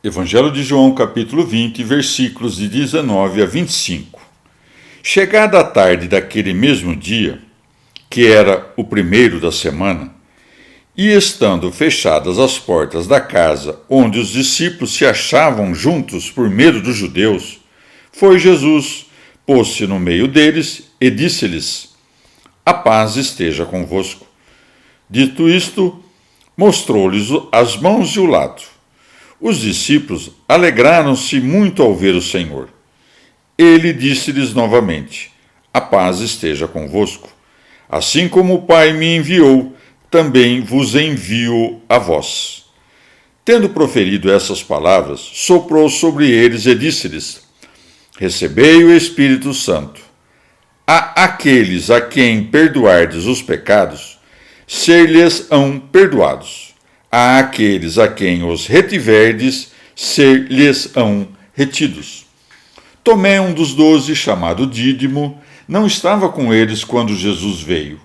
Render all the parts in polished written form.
Evangelho de João, capítulo 20, versículos de 19 a 25. Chegada a tarde daquele mesmo dia, que era o primeiro da semana, e estando fechadas as portas da casa onde os discípulos se achavam juntos por medo dos judeus, foi Jesus, pôs-se no meio deles e disse-lhes: A paz esteja convosco. Dito isto, mostrou-lhes as mãos e o lado. Os discípulos alegraram-se muito ao ver o Senhor. Ele disse-lhes novamente: A paz esteja convosco. Assim como o Pai me enviou, também vos envio a vós. Tendo proferido essas palavras, soprou sobre eles e disse-lhes: Recebei o Espírito Santo. A aqueles a quem perdoardes os pecados, ser-lhes-ão perdoados. A aqueles a quem os retiverdes, ser-lhes-ão retidos. Tomé, um dos 12, chamado Dídimo, não estava com eles quando Jesus veio.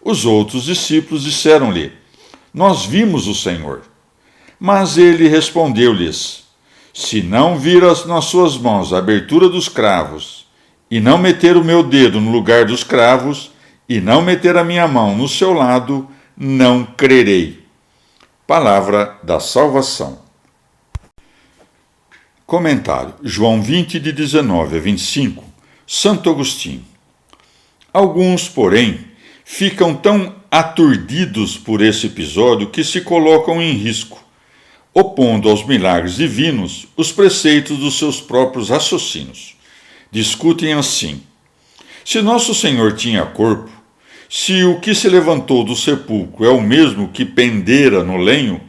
Os outros discípulos disseram-lhe: Nós vimos o Senhor. Mas ele respondeu-lhes: Se não vir nas suas mãos a abertura dos cravos, e não meter o meu dedo no lugar dos cravos, e não meter a minha mão no seu lado, não crerei. Palavra da salvação. Comentário: João 20, de 19 a 25. Santo Agostinho. Alguns, porém, ficam tão aturdidos por esse episódio que se colocam em risco, opondo aos milagres divinos os preceitos dos seus próprios raciocínios. Discutem assim: se nosso Senhor tinha corpo, se o que se levantou do sepulcro é o mesmo que pendera no lenho,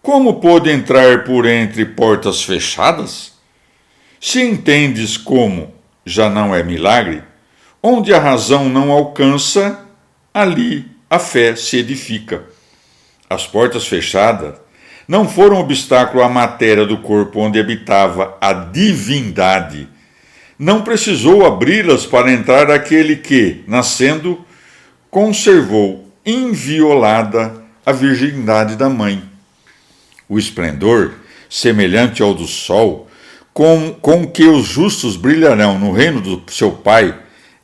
como pôde entrar por entre portas fechadas? Se entendes como já não é milagre, onde a razão não alcança, ali a fé se edifica. As portas fechadas não foram obstáculo à matéria do corpo onde habitava a divindade. Não precisou abri-las para entrar aquele que, nascendo, conservou inviolada a virgindade da mãe. O esplendor, semelhante ao do sol, com que os justos brilharão no reino do seu Pai,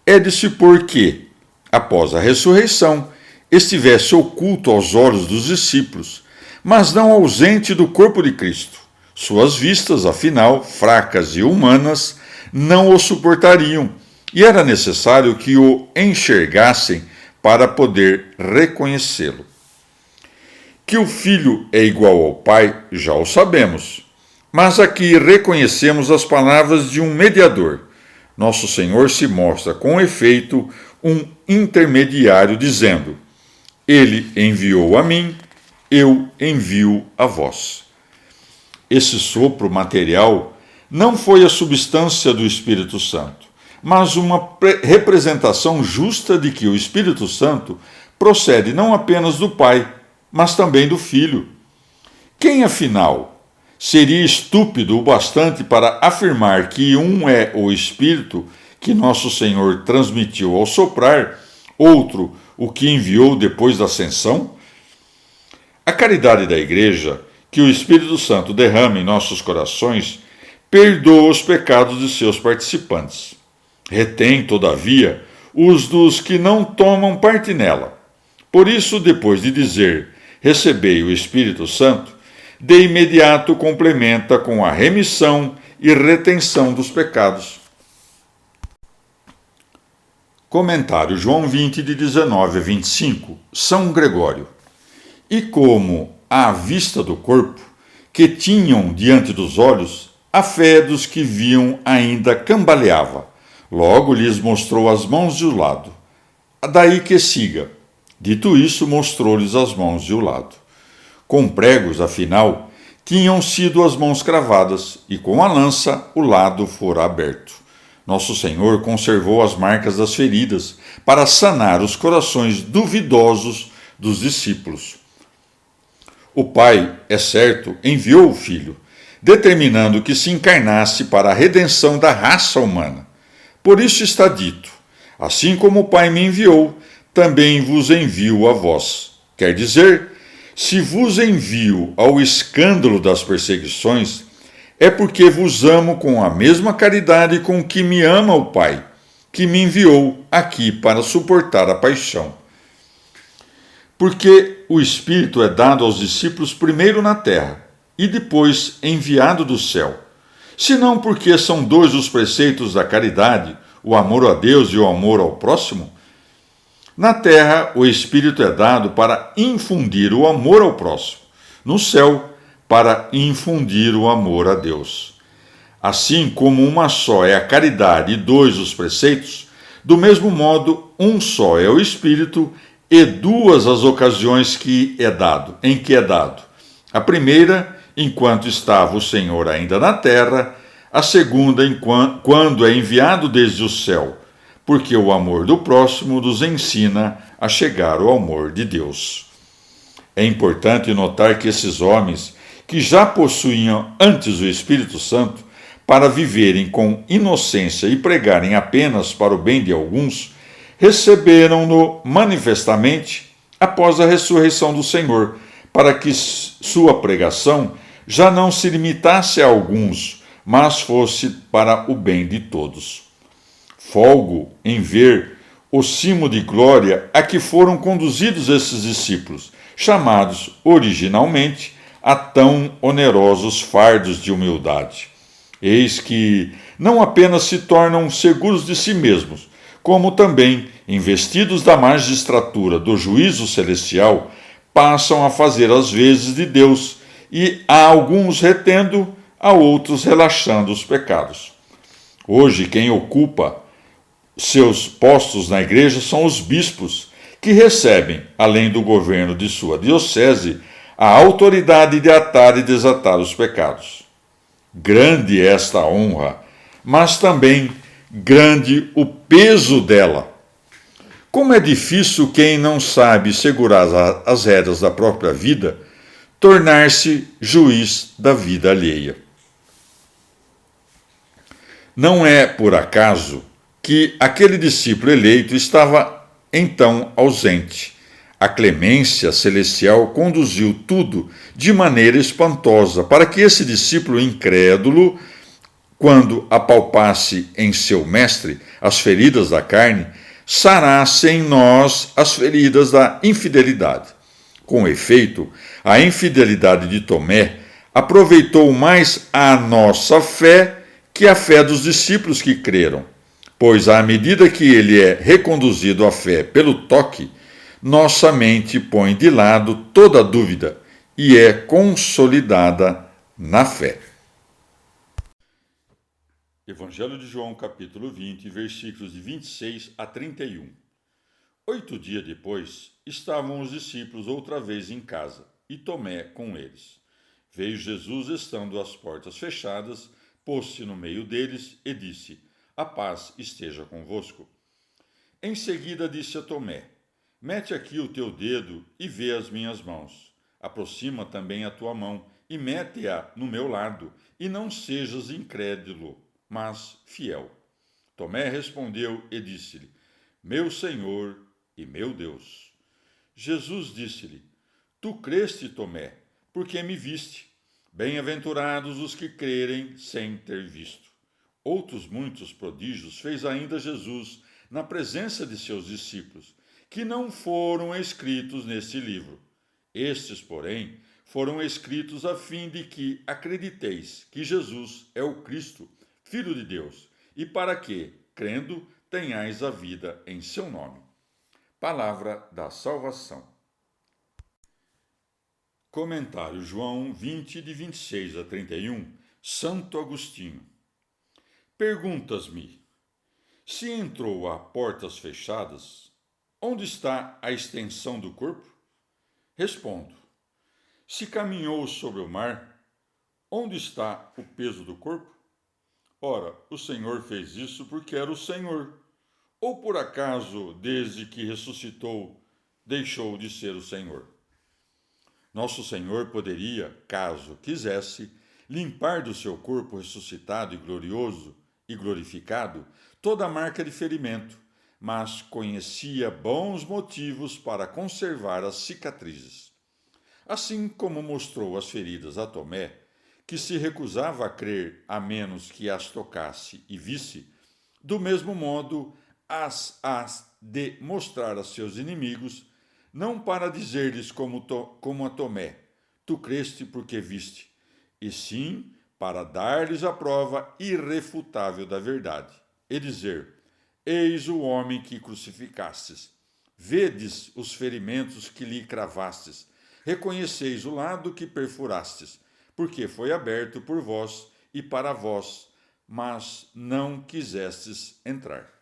é de se supor que, após a ressurreição, estivesse oculto aos olhos dos discípulos, mas não ausente do corpo de Cristo. Suas vistas, afinal, fracas e humanas, não o suportariam, e era necessário que o enxergassem para poder reconhecê-lo. Que o Filho é igual ao Pai, já o sabemos, mas aqui reconhecemos as palavras de um mediador. Nosso Senhor se mostra, com efeito, um intermediário, dizendo: Ele enviou a mim, eu envio a vós. Esse sopro material não foi a substância do Espírito Santo, mas uma representação justa de que o Espírito Santo procede não apenas do Pai, mas também do Filho. Quem, afinal, seria estúpido o bastante para afirmar que um é o Espírito que nosso Senhor transmitiu ao soprar, outro o que enviou depois da ascensão? A caridade da Igreja, que o Espírito Santo derrama em nossos corações, perdoa os pecados de seus participantes. Retém, todavia, os dos que não tomam parte nela. Por isso, depois de dizer: Recebei o Espírito Santo, de imediato complementa com a remissão e retenção dos pecados. Comentário: João 20, de 19 a 25. São Gregório. E como, à vista do corpo, que tinham diante dos olhos, a fé dos que viam ainda cambaleava. Logo lhes mostrou as mãos e o lado. Daí que siga. Dito isso, mostrou-lhes as mãos e o lado. Com pregos, afinal, tinham sido as mãos cravadas, e com a lança o lado fora aberto. Nosso Senhor conservou as marcas das feridas, para sanar os corações duvidosos dos discípulos. O Pai, é certo, enviou o Filho, determinando que se encarnasse para a redenção da raça humana. Por isso está dito: Assim como o Pai me enviou, também vos envio a vós. Quer dizer, Se vos envio ao escândalo das perseguições, é porque vos amo com a mesma caridade com que me ama o Pai, que me enviou aqui para suportar a paixão. Porque o Espírito é dado aos discípulos primeiro na terra e depois enviado do céu. Senão porque são dois os preceitos da caridade, o amor a Deus e o amor ao próximo? Na terra, o Espírito é dado para infundir o amor ao próximo. No céu, para infundir o amor a Deus. Assim como uma só é a caridade e dois os preceitos, do mesmo modo, um só é o Espírito e duas as ocasiões em que é dado. A primeira, enquanto estava o Senhor ainda na terra, a segunda, quando é enviado desde o céu, porque o amor do próximo nos ensina a chegar ao amor de Deus. É importante notar que esses homens, que já possuíam antes o Espírito Santo, para viverem com inocência e pregarem apenas para o bem de alguns, receberam-no manifestamente após a ressurreição do Senhor, para que sua pregação já não se limitasse a alguns, mas fosse para o bem de todos. Folgo em ver o cimo de glória a que foram conduzidos esses discípulos, chamados originalmente a tão onerosos fardos de humildade. Eis que não apenas se tornam seguros de si mesmos, como também, investidos da magistratura do juízo celestial, passam a fazer as vezes de Deus, e a alguns retendo, a outros relaxando os pecados. Hoje, quem ocupa seus postos na igreja são os bispos, que recebem, além do governo de sua diocese, a autoridade de atar e desatar os pecados. Grande é esta honra, mas também grande o peso dela. Como é difícil quem não sabe segurar as rédeas da própria vida tornar-se juiz da vida alheia. Não é por acaso que aquele discípulo eleito estava então ausente. A clemência celestial conduziu tudo de maneira espantosa para que esse discípulo incrédulo, quando apalpasse em seu mestre as feridas da carne, sarasse em nós as feridas da infidelidade. Com efeito, a infidelidade de Tomé aproveitou mais a nossa fé que a fé dos discípulos que creram, pois à medida que ele é reconduzido à fé pelo toque, nossa mente põe de lado toda dúvida e é consolidada na fé. Evangelho de João, capítulo 20, versículos de 26 a 31. 8 dias depois, estavam os discípulos outra vez em casa, e Tomé com eles. Veio Jesus, estando as portas fechadas, pôs-se no meio deles e disse: A paz esteja convosco. Em seguida disse a Tomé: Mete aqui o teu dedo e vê as minhas mãos. Aproxima também a tua mão e mete-a no meu lado, e não sejas incrédulo, mas fiel. Tomé respondeu e disse-lhe: Meu Senhor e meu Deus. Jesus disse-lhe: Tu creste, Tomé, porque me viste. Bem-aventurados os que crerem sem ter visto. Outros muitos prodígios fez ainda Jesus na presença de seus discípulos, que não foram escritos neste livro. Estes, porém, foram escritos a fim de que acrediteis que Jesus é o Cristo, Filho de Deus, e para que, crendo, tenhais a vida em seu nome. Palavra da salvação. Comentário João 20, de 26 a 31, Santo Agostinho. Perguntas-me: se entrou a portas fechadas, onde está a extensão do corpo? Respondo: se caminhou sobre o mar, onde está o peso do corpo? Ora, o Senhor fez isso porque era o Senhor. Ou por acaso, desde que ressuscitou, deixou de ser o Senhor? Nosso Senhor poderia, caso quisesse, limpar do seu corpo ressuscitado e glorioso e glorificado toda a marca de ferimento, mas conhecia bons motivos para conservar as cicatrizes. Assim como mostrou as feridas a Tomé, que se recusava a crer a menos que as tocasse e visse, do mesmo modo as de mostrar a seus inimigos, não para dizer-lhes como a Tomé, tu creste porque viste, e sim para dar-lhes a prova irrefutável da verdade, e dizer: eis o homem que crucificastes, vedes os ferimentos que lhe cravastes, reconheceis o lado que perfurastes, porque foi aberto por vós e para vós, mas não quisestes entrar.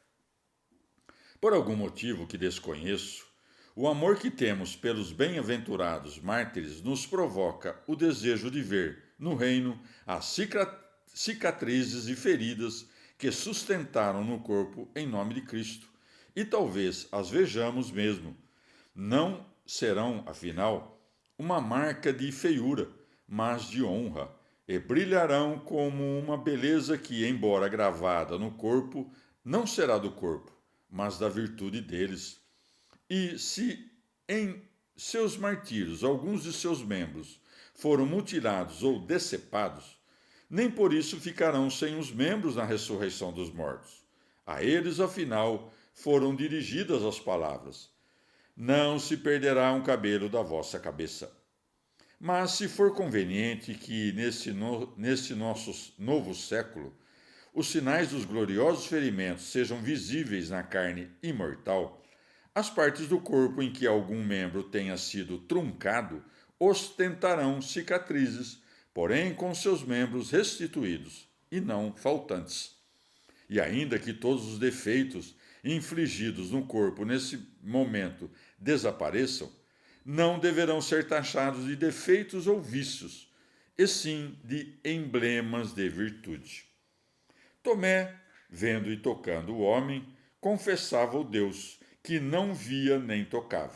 Por algum motivo que desconheço, o amor que temos pelos bem-aventurados mártires nos provoca o desejo de ver, no reino, as cicatrizes e feridas que sustentaram no corpo em nome de Cristo. E talvez as vejamos mesmo. Não serão, afinal, uma marca de feiura, mas de honra, e brilharão como uma beleza que, embora gravada no corpo, não será do corpo, mas da virtude deles. E se em seus martírios alguns de seus membros foram mutilados ou decepados, nem por isso ficarão sem os membros na ressurreição dos mortos. A eles, afinal, foram dirigidas as palavras: não se perderá um cabelo da vossa cabeça. Mas se for conveniente que nesse nosso novo século os sinais dos gloriosos ferimentos sejam visíveis na carne imortal, as partes do corpo em que algum membro tenha sido truncado ostentarão cicatrizes, porém com seus membros restituídos e não faltantes. E ainda que todos os defeitos infligidos no corpo nesse momento desapareçam, não deverão ser taxados de defeitos ou vícios, e sim de emblemas de virtude. Tomé, vendo e tocando o homem, confessava o Deus, que não via nem tocava.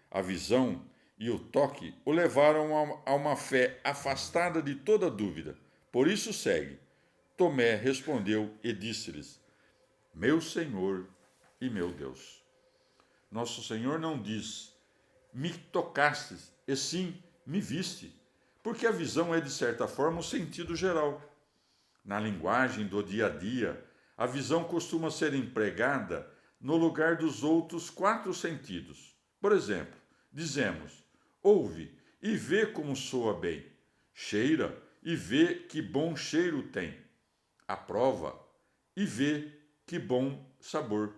A visão e o toque o levaram a uma fé afastada de toda dúvida. Por isso segue. Tomé respondeu e disse-lhes: meu Senhor e meu Deus. Nosso Senhor não diz: me tocastes, e sim, me viste, porque a visão é, de certa forma, o sentido geral. Na linguagem do dia a dia, a visão costuma ser empregada no lugar dos outros 4 sentidos. Por exemplo, dizemos: ouve e vê como soa bem, cheira e vê que bom cheiro tem, aprova e vê que bom sabor,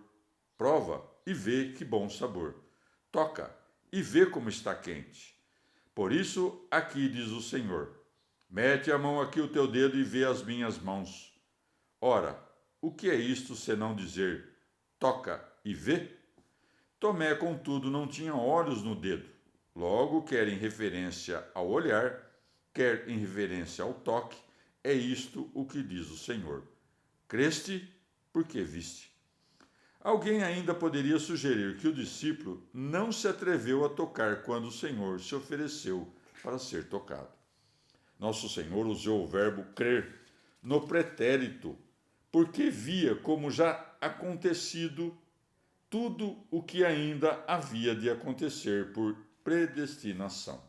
prova e vê que bom sabor, toca e vê como está quente. Por isso, aqui diz o Senhor: mete a mão aqui o teu dedo e vê as minhas mãos. Ora, o que é isto senão dizer: toca e vê? Tomé, contudo, não tinha olhos no dedo. Logo, quer em referência ao olhar, quer em referência ao toque, é isto o que diz o Senhor: creste porque viste. Alguém ainda poderia sugerir que o discípulo não se atreveu a tocar quando o Senhor se ofereceu para ser tocado. Nosso Senhor usou o verbo crer no pretérito, porque via como já acontecido tudo o que ainda havia de acontecer por predestinação.